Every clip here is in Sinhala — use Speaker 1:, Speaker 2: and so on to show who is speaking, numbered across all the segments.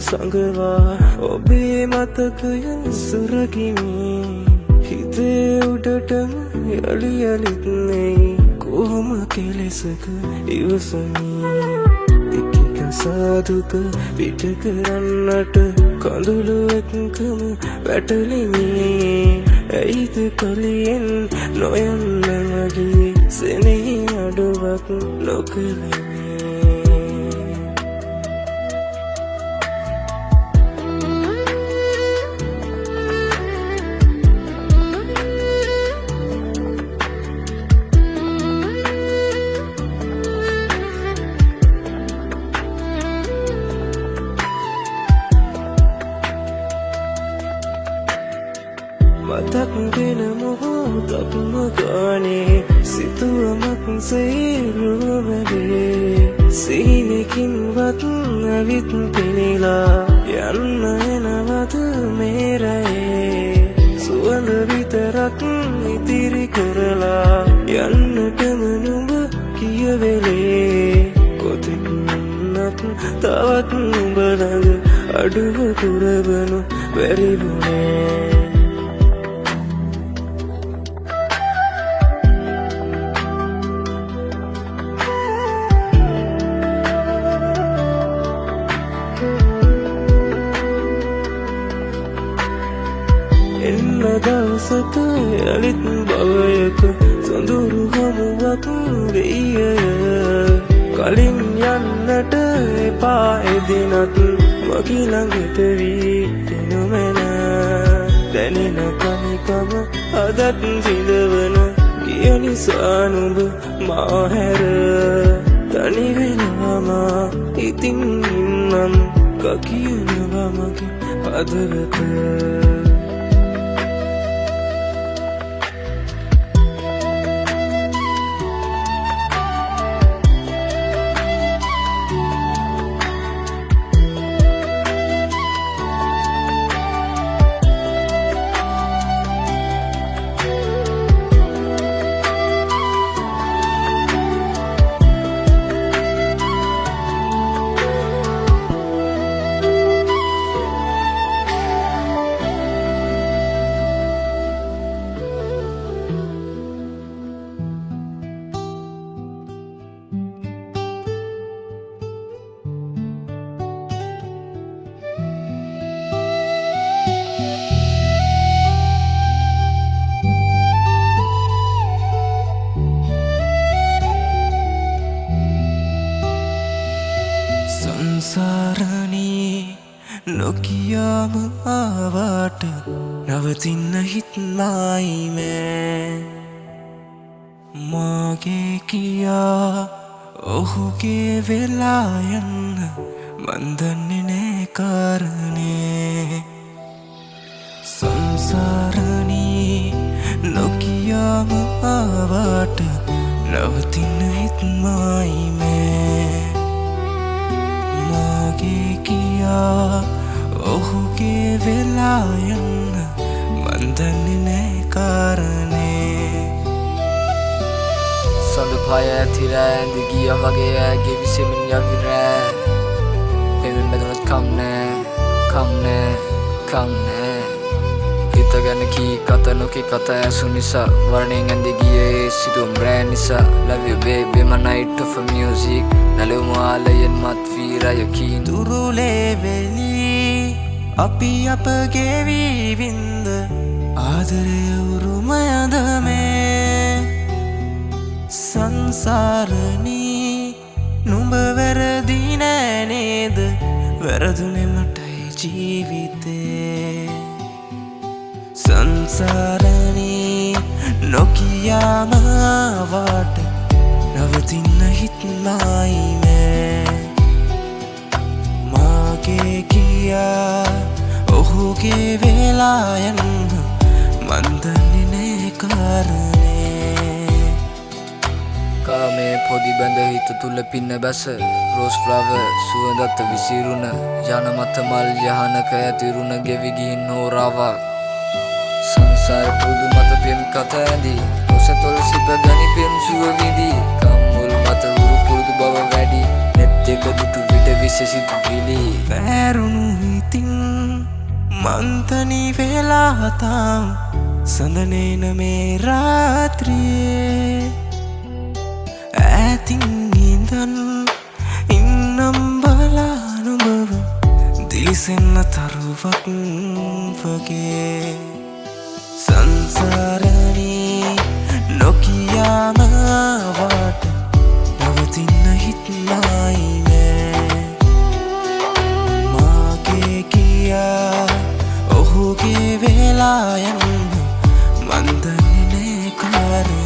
Speaker 1: සංගවා ඔබේ මතකය සුරකිමි හිතේ උඩටම යලි යලිත් නෙයි කොහොම කෙලෙසක ඉවසමි එකක සාදුක පිට කරන්නට කඳුළු එක්කම වැටලිමි ඇයිද කලියෙන් නොයන්න මගේ සෙනෙහි අඩුවක් නොකළෙමි මතක් වෙන මොහොතක්ම ගානේ සිතුවමක් සේරුවමගේ සීනකින්වත් ඇවිත් පෙනිලා යන්න එනවද මේ රැයේ සුවඳ විතරක් ඉතිරි කරලා යන්නටම නුඹ කියවෙලේ කොතෙක් වුණත් තවත් නුඹ ළඟ අඩුව පුරවනු බැරි වුණේ දවසක යළිත් භවයක සොඳුරු හමුවක් වෙයිය කලින් යන්නට එපා එදිනත් මගේ ළඟට වී නොමැන දැනෙන කනිකම අදත් සිඳවන ගිය නිසා නුඹ මා හැර තනි වෙනවා වුණා ඉතින් ඉන්නම් කකියනවා මගේ හදවත සංසාරණී නොකියාම ආවාට නවතින්න හිත්මයි මෑ මාගේ කියා ඔහුගේ වෙලා යන්න මන් දන්නේ නෑ කාරණේ සංසාරණී නොකියාම ආවාට නවතින්න හිත්මයි මෑ මාගේ කියා ඔහුගේ වෙලා යන්න මන් දන්නේ නෑ කාරණේ
Speaker 2: සඳ පය ඇතිරෑ ඇඳ ගිය වගේ ඇගේ විසෙමින් යවිරෑ පෙමින් බැදුනත් කම්නෑ හිත ගැන කී කත නොකි කත ඇසු නිසා වරණයෙන් ඇඳ ගියේ සිදුවම් රෑ නිසා love you baby my night of music නලුම ආලයෙන් මත් වීරයකින්
Speaker 1: දුරුලේ වෙලී අපි අපගේ වීවින්ද ආදරය උරුමයද මේ සංසාරණී නුඹ වැරදි නෑ නේද වැරදුනේ මටයි ජීවිතේ සංසාරණී නොකියාම ආවාට නවතින්න හිත්මයි මෑ මාගේ කියා ඔහුගේ වෙලා යන්න මන් දන්නේ නෑ කාරණේ
Speaker 2: කාමේ පොදි බැඳ හිත තුල පින්න බැස රෝස් ෆ්ලවර් සුවඳත් විසිරුණ යන මත මල් යහනක ඇතිරුණ ගෙවි ගින් නෝරාවා සංසාර පුදු මත පෙම් කත ඇඳි ඔසතොල් සිප ගනි පෙම් සුව විඳි කම්මුල් මත උරු පුරුදු බව වැඩි නෙත් දෙක දුටු විට විශේෂිත විලි
Speaker 1: වැරුණු හිතින් මන්තනි වෙලා තාම සඳනේන මේ රාත්‍රියේ ඈතින් ඉඳන් ඉන්නම් බලා නුඹව දිලිසෙන්න තරුවක් වගේ සංසාරණී නොකියාම ආවාට නවතින්න හිත්මයි නෑ මාගේ කියා ඔහුගේ වෙලා යන්න මන් දන්නේ නෑ කාරණේ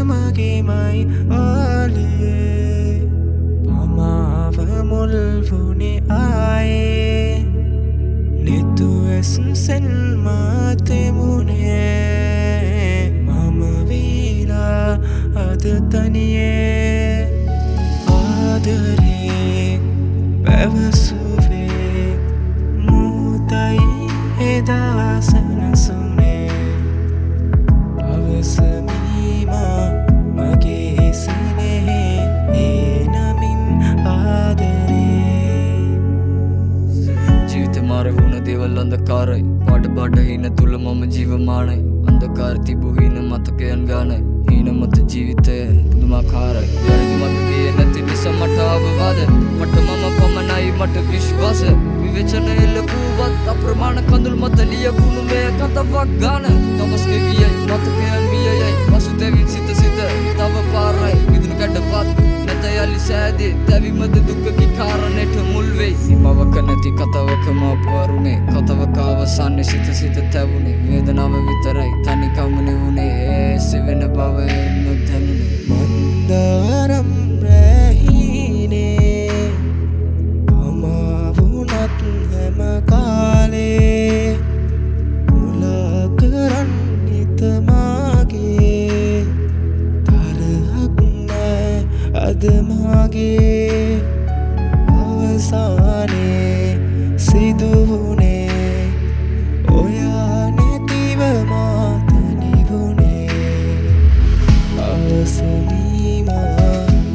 Speaker 1: මගේමයි ආලේ පමාව මුල්වුනේ ආයේ නෙතු ඇසුසෙන් මාතෙමුනේ මම වීලා අද තනියේ ආදරේ පැවසුවේ මුතයි එදා සනසුනේ අවසමීමා මගේ සිනේ ඒ නමින් ආදරේ
Speaker 2: ජීවිතේ මාර වුණ දේවල් අන්ධකාරයි පාට හින තුල මම ජීවමානයි අන්ධකාර තිබු හින මතකයන් ගානයි හින මත ජීවිතය පුදුමාකාරයි වැරදි මගේ නැති නිසා මට අවවාද මට මම පමණයි මට විශ්වාස විවේචන එල්ලවුවත් අප්‍රමාණ කඳුළු මත ලියවුණු මේ කතාවක් ගාන දවස් ගෙවියයි මතකයන් වියයයි පසුතැවින් සිත තව පාරයි විදුණු කඩපත් නැත යලි සෑදේ දැවීමද දුක්කකි කාරණයට මුල් වෙයි සීමාවක නැති කතාවක මාපවරුනේ කතාවක අවසානයේ සිත තැවුනේ වේදනාව විතරයි තනිකම නෙවුනේ එසෙවෙන බව නොදැනුනේ
Speaker 1: මන්දාරම් රැහිනේ අමාවුනත් හැම කාලේ මුලා කරන් හිතමාගේ තරහක් නෑ අද මාගේ අවසානේ සිදුවුනේ ඔයා නැතිව මාත නිවුනේ අවසලීමා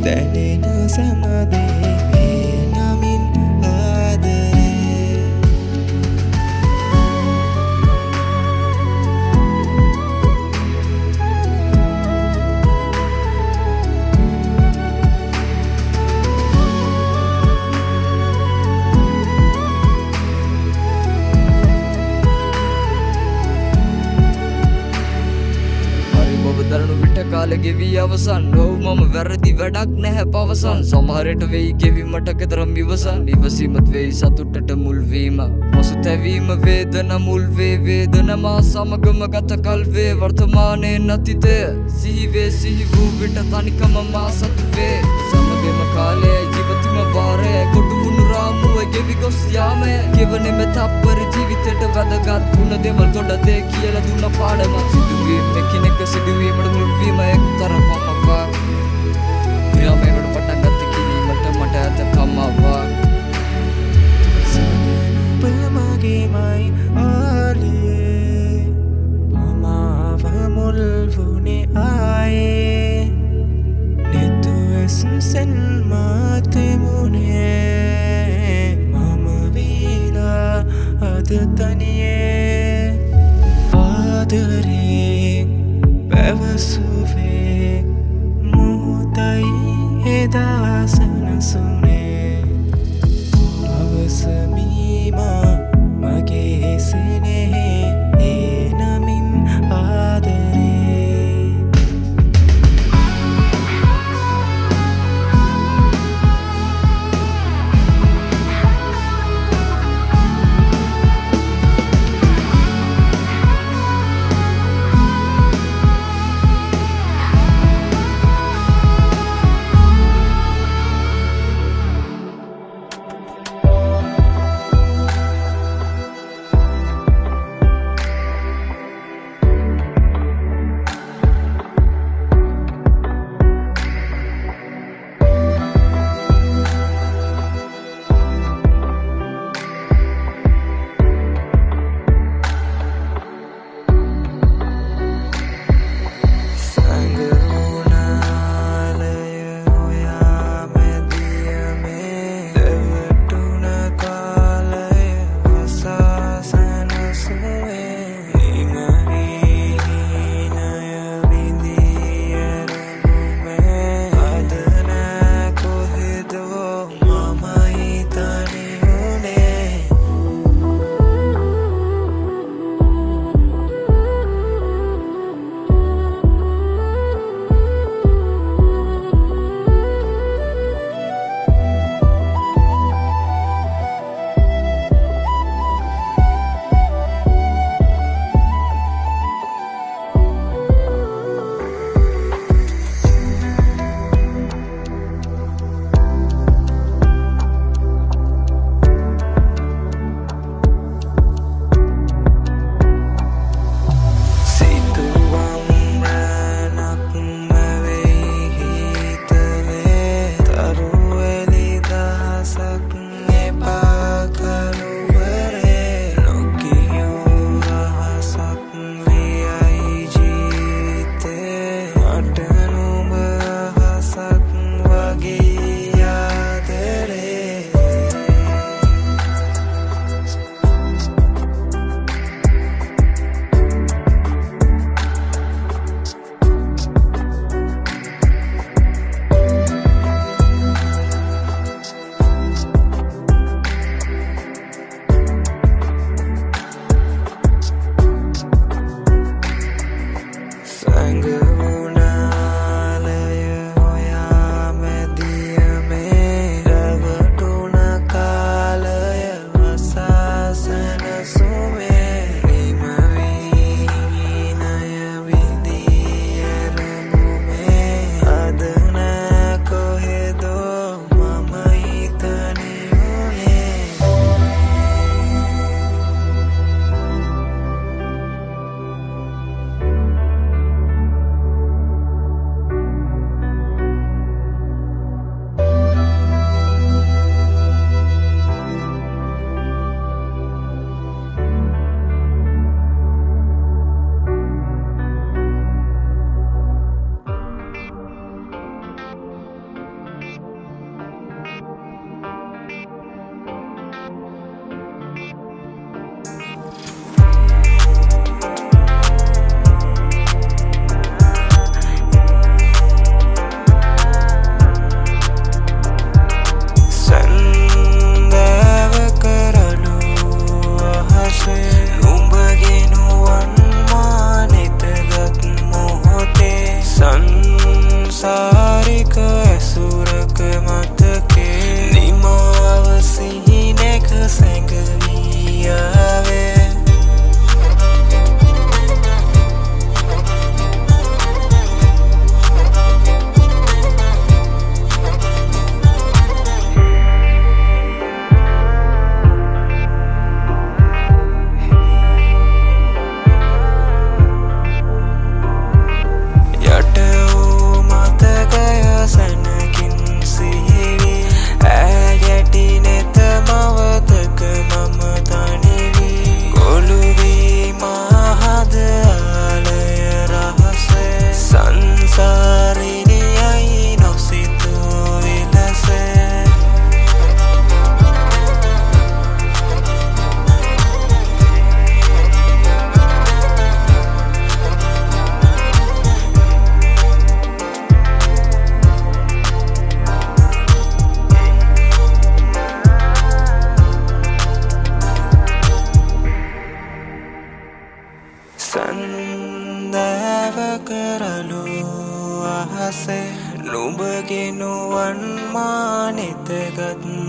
Speaker 1: දැනෙන සැමදේ මේ නමින් ආදරේ
Speaker 2: දරනු විට කාල ගෙවී අවසන් නොව මම වැරදි වැඩක් නැහැ පවසන් සමහරට වෙයි ගෙවීමට කෙතරම් ඉවසන් ඉවසීමත් වෙයි සතුටට මුල්වීම පසුතැවීම වේදන මුල්වේ වේදනමා සමගම ගත කල්වේ වර්තමානයේ නතිතය සිහිවේ සිහි වූ විට තනිකම මා සතුවේ සමගම කාලයයි ජීවතිම වාරය කොටුවුණු රාමුව ගෙවි ගොස් යාමය ගෙවනෙම තප්පර ජීවිතයට වැදගත් වුණ දෙවල් ගොඩ දේ කියලා දුන්න පාඩම සිදුවීම එකිනෙක සිදුවීමට මුල්වීම එක්තරා පමවා විරාමයකට පටන් ගත කිරීමට මට ඇත කමවා
Speaker 1: සනුපමගේමයි ආලේ පමාව මුල්වුනේ ආයේ නෙතු ඇසුසෙන් මාතෙමුනේ මම වීලා අද තනියේ ආදරේ පැවසුවේ මුහුතයි එදා සනසුනේ අවසමීමා මගේ සිනෙහි ඒ නමින් ආදරේ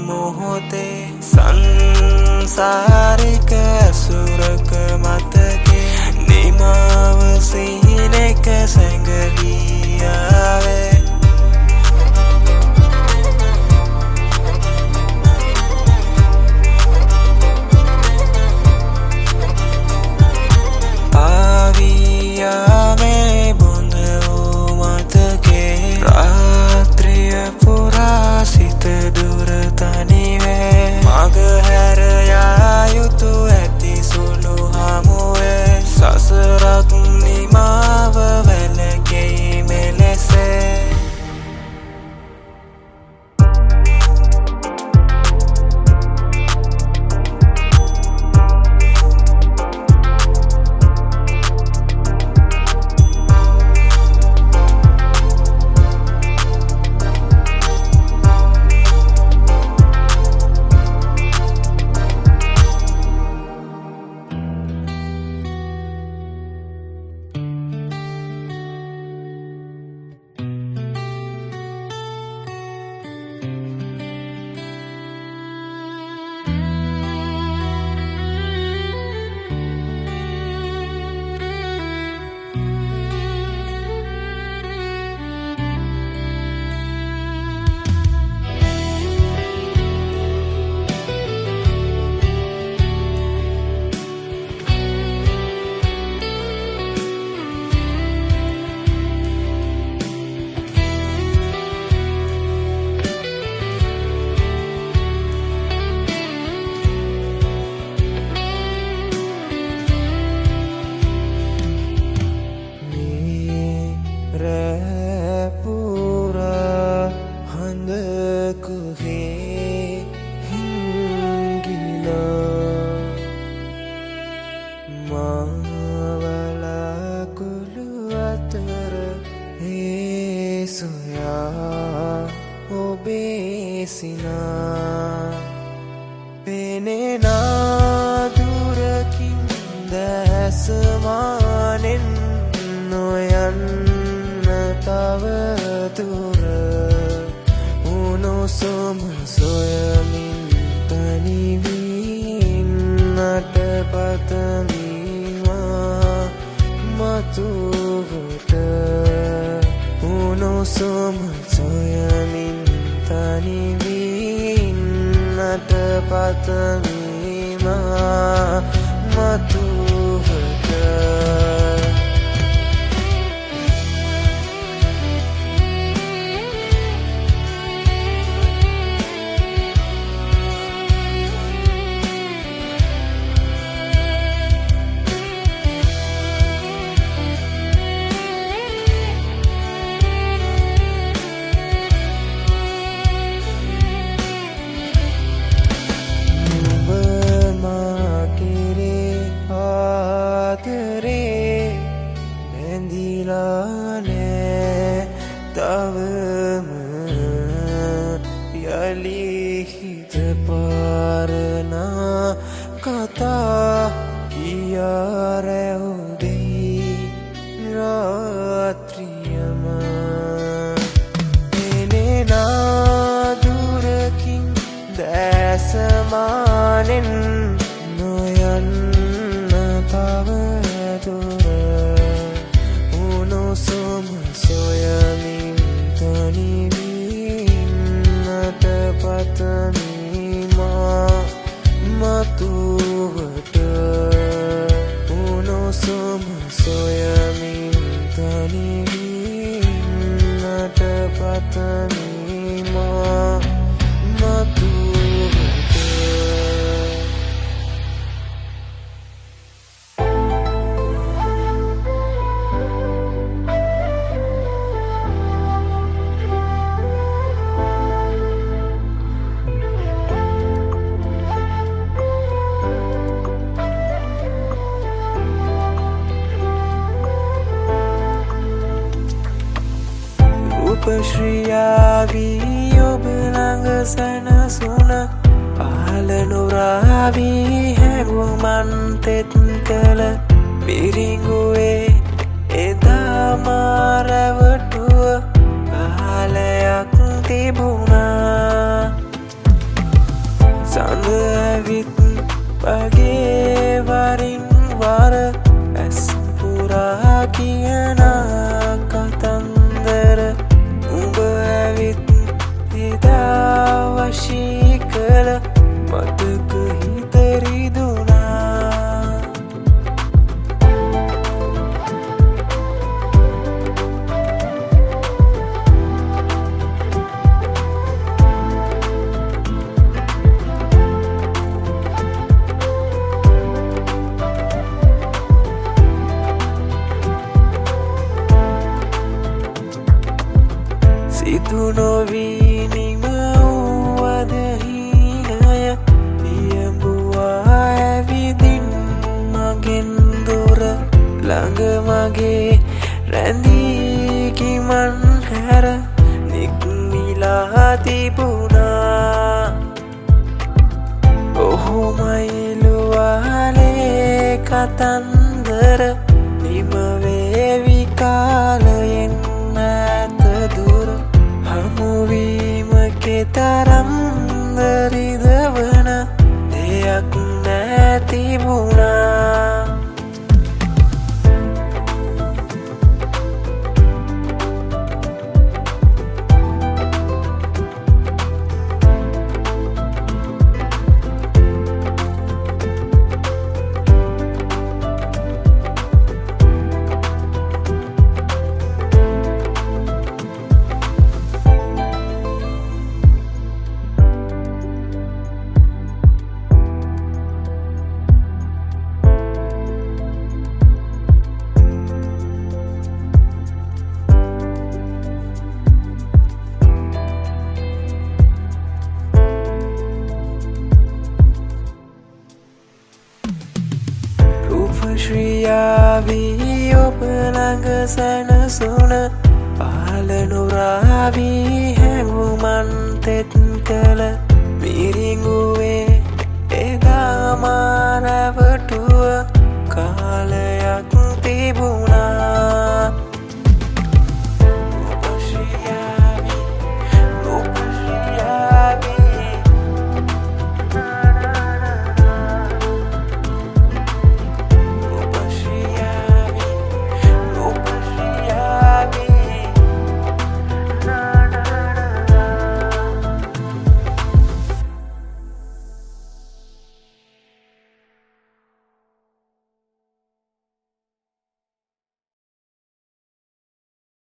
Speaker 1: මොහොතේ සංසාරික සුරක මතකේ නිමාව සිහිනෙක සැඟවියාවේ ආවියාමේ බොඳ වූ මතකේ රාත්‍රිය පුරා සිත දුර තනිවේ මග හැර යා යුතු ඇති සුළු හමුවේ සසරක් නිමාව වැළකෙයි මෙලෙසේ පෙනෙනා දුරකින් දැසමානෙන් නොයන්න තව දුර උණුසුම සොයමින් තනිවින්නට පතමිමා මතුවට උණුසුම සොයමින් තනිවින්නට පතමිමා මතුවට තවම යලි හිත පාරනා කතා කියා රැවුදෙයි රාත්‍රියම පෙනෙනා දුරකින් දැසමානෙන් නොයන්න තව දුර උණුසුම සොයමින් තනිවින්නට පතමිමා මතුවට උණුසුම සොයමින් තනිවින්නට පතමිමා මතුවට උපශ්‍රියාවී ඔබ ළඟ සැනසුන පහළ නුරාවී හැඟුමන් තෙත් කළ පිරිඟුවේ එදා මා රැවටුව කාලයක් තිබුණා ඇවිත් වගේ වරින් වර ඇස් පුරා කියන කතන්දර උඹ ඇවිත් එදා වශී කළ මතක හිත රිදුනා සිදු නොවී නිම වූවද හීනය පියඹුවා ඇවිදින් මගෙන් දොර ළඟ මගේ රැඳී කිමන් හැර නික්මිලා තිබුණා ඔහොමයිලුවාලේ කතන්දර නිම වේවි කාලයෙන් ඈත දුර හමුවීම කෙතරම් දරිදවන දෙයක් නැතිබුණා ශ්‍රියාවී ඔබ ළඟ සැනසුන පාල නුරාවී හැඟුමන් තෙත් කළ මිරිඟු